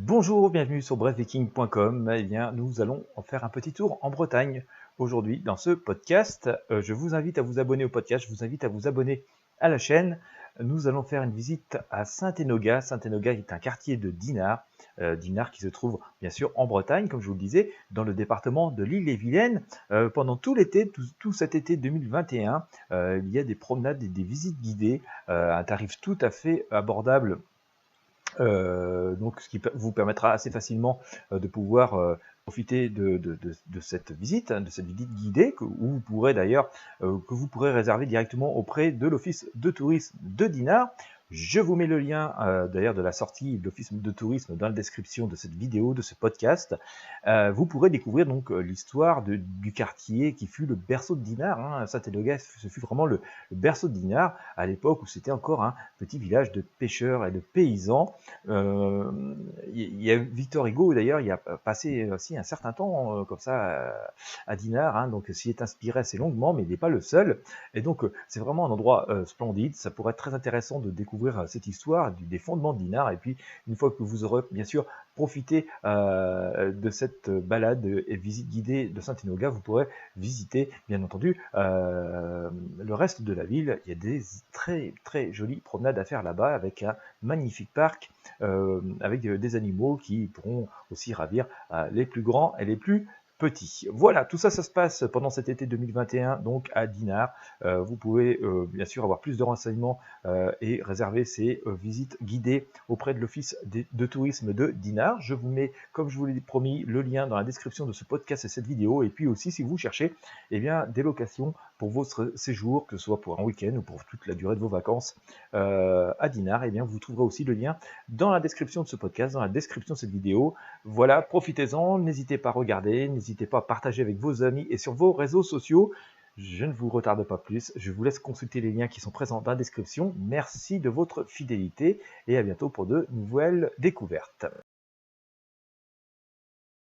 Bonjour, bienvenue sur brefviking.com. Eh bien, nous allons en faire un petit tour en Bretagne aujourd'hui dans ce podcast. Je vous invite à vous abonner au podcast, je vous invite à vous abonner à la chaîne. Nous allons faire une visite à Saint-Énogat. Saint-Énogat est un quartier de Dinard, Dinard qui se trouve bien sûr en Bretagne, comme je vous le disais, dans le département de l'Ille-et-Vilaine. Pendant tout l'été, tout cet été 2021, il y a des promenades et des visites guidées à un tarif tout à fait abordable. Donc, ce qui vous permettra assez facilement de pouvoir profiter de cette visite, de cette visite guidée, où vous pourrez d'ailleurs que vous pourrez réserver directement auprès de l'Office de tourisme de Dinard. Je vous mets le lien d'ailleurs de la sortie de l'Office de tourisme dans la description de cette vidéo, de ce podcast. Vous pourrez découvrir donc l'histoire du quartier qui fut le berceau de Dinard. Hein. Saint-Énogat, ce fut vraiment le berceau de Dinard à l'époque où c'était encore un petit village de pêcheurs et de paysans. Il y a Victor Hugo d'ailleurs, il a passé aussi un certain temps comme ça à Dinard, hein, donc s'y est inspiré assez longuement, mais il n'est pas le seul. Et donc c'est vraiment un endroit splendide. Ça pourrait être très intéressant de découvrir cette histoire des fondements de Dinard. Et puis une fois que vous aurez bien sûr profité de cette balade et visite guidée de Saint-Énogat, vous pourrez visiter bien entendu le reste de la ville. Il y a des très très jolies promenades à faire là-bas avec un magnifique parc avec des animaux qui pourront aussi ravir les plus grands et les plus petits. Voilà, tout ça, ça se passe pendant cet été 2021, donc à Dinard. Vous pouvez bien sûr avoir plus de renseignements et réserver ces visites guidées auprès de l'Office de tourisme de Dinard. Je vous mets, comme je vous l'ai promis, le lien dans la description de ce podcast et cette vidéo. Et puis aussi, si vous cherchez eh bien, des locations pour votre séjour, que ce soit pour un week-end ou pour toute la durée de vos vacances à Dinard, eh bien, vous trouverez aussi le lien dans la description de ce podcast, dans la description de cette vidéo. Voilà, profitez-en, n'hésitez pas à regarder, n'hésitez pas à partager avec vos amis et sur vos réseaux sociaux. Je ne vous retarde pas plus, je vous laisse consulter les liens qui sont présents dans la description. Merci de votre fidélité et à bientôt pour de nouvelles découvertes.